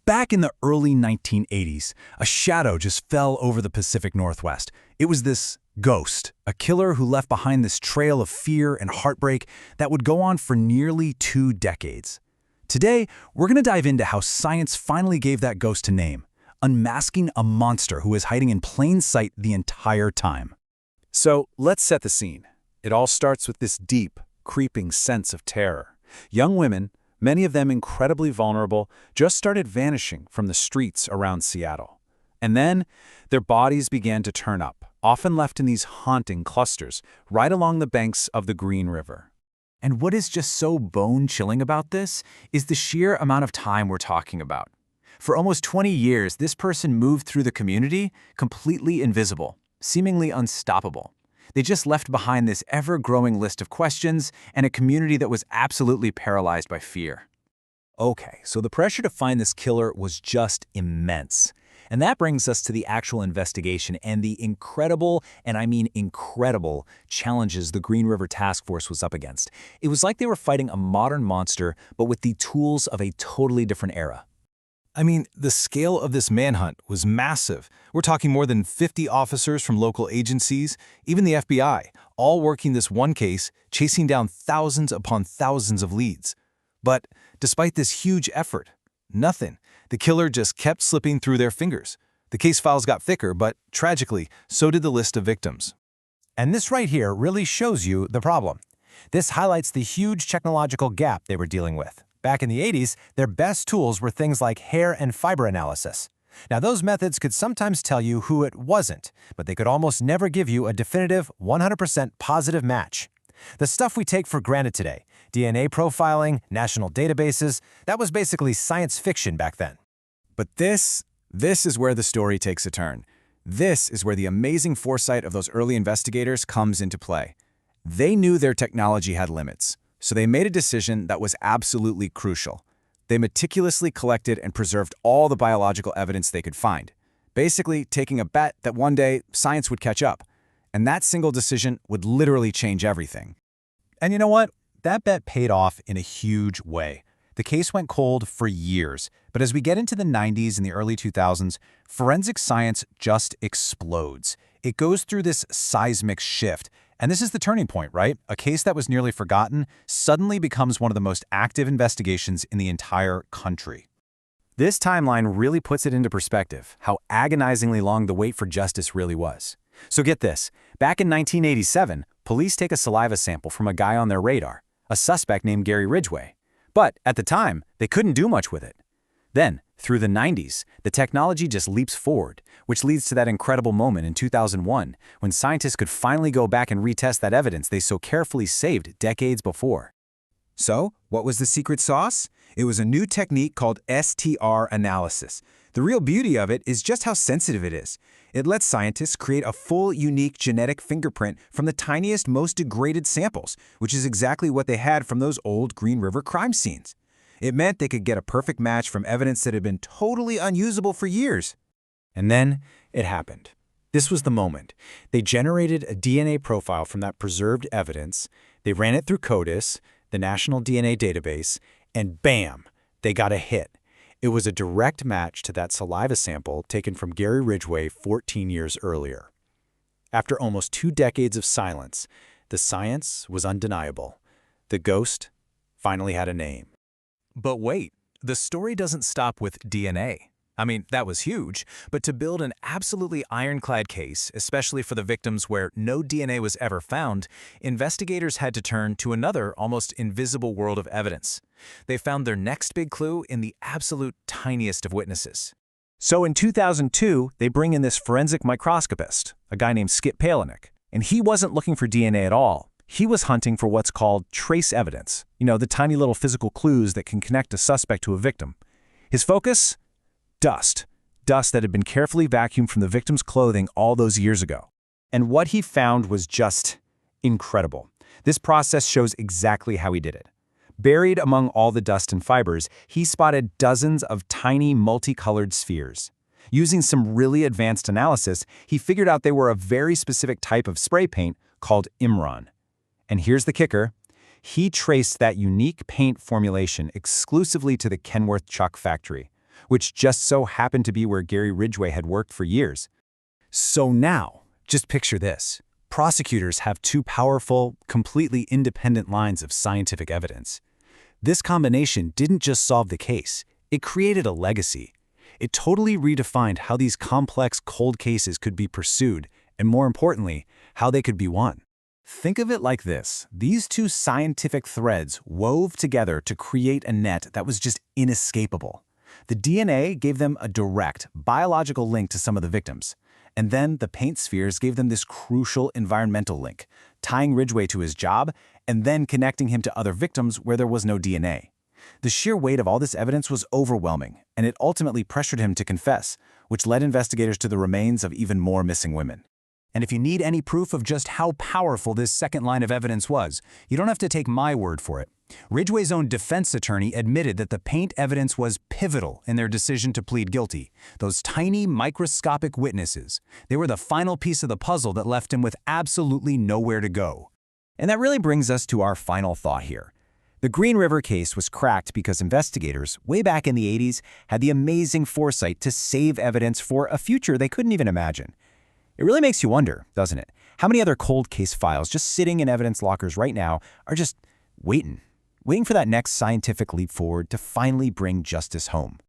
Back in the early 1980s, a shadow just fell over the Pacific Northwest. It was this ghost, a killer who left behind this trail of fear and heartbreak that would go on for nearly 2 decades. Today, we're going to dive into how science finally gave that ghost a name, unmasking a monster who is hiding in plain sight the entire time. So let's set the scene. It all starts with this deep, creeping sense of terror. Young women, many of them incredibly vulnerable, just started vanishing from the streets around Seattle. And then, their bodies began to turn up, often left in these haunting clusters, right along the banks of the Green River. And what is just so bone-chilling about this is the sheer amount of time we're talking about. For almost 20 years, this person moved through the community completely invisible, seemingly unstoppable. They just left behind this ever-growing list of questions and a community that was absolutely paralyzed by fear. Okay, so the pressure to find this killer was just immense. And that brings us to the actual investigation and the incredible, and I mean incredible, challenges the Green River Task Force was up against. It was like they were fighting a modern monster, but with the tools of a totally different era. The scale of this manhunt was massive. We're talking more than 50 officers from local agencies, even the FBI, all working this one case, chasing down thousands upon thousands of leads. But despite this huge effort, nothing. The killer just kept slipping through their fingers. The case files got thicker, but tragically, so did the list of victims. And this right here really shows you the problem. This highlights the huge technological gap they were dealing with. Back in the 80s, their best tools were things like hair and fiber analysis. Now, those methods could sometimes tell you who it wasn't, but they could almost never give you a definitive 100% positive match. The stuff we take for granted today, DNA profiling, national databases, that was basically science fiction back then. But this is where the story takes a turn. This is where the amazing foresight of those early investigators comes into play. They knew their technology had limits, so they made a decision that was absolutely crucial. They meticulously collected and preserved all the biological evidence they could find, basically taking a bet that one day science would catch up. And that single decision would literally change everything. And you know what? That bet paid off in a huge way. The case went cold for years, but as we get into the 90s and the early 2000s, forensic science just explodes. It goes through this seismic shift. And this is the turning point, right? A case that was nearly forgotten suddenly becomes one of the most active investigations in the entire country. This timeline really puts it into perspective, how agonizingly long the wait for justice really was. So get this, back in 1987, police take a saliva sample from a guy on their radar, a suspect named Gary Ridgway. But at the time, they couldn't do much with it. Then, through the 90s, the technology just leaps forward, which leads to that incredible moment in 2001 when scientists could finally go back and retest that evidence they so carefully saved decades before. So, what was the secret sauce? It was a new technique called STR analysis. The real beauty of it is just how sensitive it is. It lets scientists create a full, unique genetic fingerprint from the tiniest, most degraded samples, which is exactly what they had from those old Green River crime scenes. It meant they could get a perfect match from evidence that had been totally unusable for years. And then it happened. This was the moment. They generated a DNA profile from that preserved evidence, they ran it through CODIS, the National DNA Database, and bam, they got a hit. It was a direct match to that saliva sample taken from Gary Ridgway 14 years earlier. After almost 2 decades of silence, the science was undeniable. The ghost finally had a name. But wait, the story doesn't stop with DNA. That was huge, but to build an absolutely ironclad case, especially for the victims where no DNA was ever found, investigators had to turn to another almost invisible world of evidence. They found their next big clue in the absolute tiniest of witnesses. So in 2002, they bring in this forensic microscopist, a guy named Skip Palahniuk, and he wasn't looking for DNA at all. He was hunting for what's called trace evidence, the tiny little physical clues that can connect a suspect to a victim. His focus? Dust. Dust that had been carefully vacuumed from the victim's clothing all those years ago. And what he found was just incredible. This process shows exactly how he did it. Buried among all the dust and fibers, he spotted dozens of tiny multicolored spheres. Using some really advanced analysis, he figured out they were a very specific type of spray paint called Imron. And here's the kicker. He traced that unique paint formulation exclusively to the Kenworth Chuck factory, which just so happened to be where Gary Ridgway had worked for years. So now, just picture this. Prosecutors have two powerful, completely independent lines of scientific evidence. This combination didn't just solve the case, it created a legacy. It totally redefined how these complex cold cases could be pursued, and more importantly, how they could be won. Think of it like this. These two scientific threads wove together to create a net that was just inescapable. The DNA gave them a direct, biological link to some of the victims. And then the paint spheres gave them this crucial environmental link, tying Ridgway to his job and then connecting him to other victims where there was no DNA. The sheer weight of all this evidence was overwhelming, and it ultimately pressured him to confess, which led investigators to the remains of even more missing women. And if you need any proof of just how powerful this second line of evidence was, you don't have to take my word for it. Ridgway's own defense attorney admitted that the paint evidence was pivotal in their decision to plead guilty. Those tiny, microscopic witnesses, they were the final piece of the puzzle that left him with absolutely nowhere to go. And that really brings us to our final thought here. The Green River case was cracked because investigators, way back in the 80s, had the amazing foresight to save evidence for a future they couldn't even imagine. It really makes you wonder, doesn't it? How many other cold case files just sitting in evidence lockers right now are just waiting for that next scientific leap forward to finally bring justice home?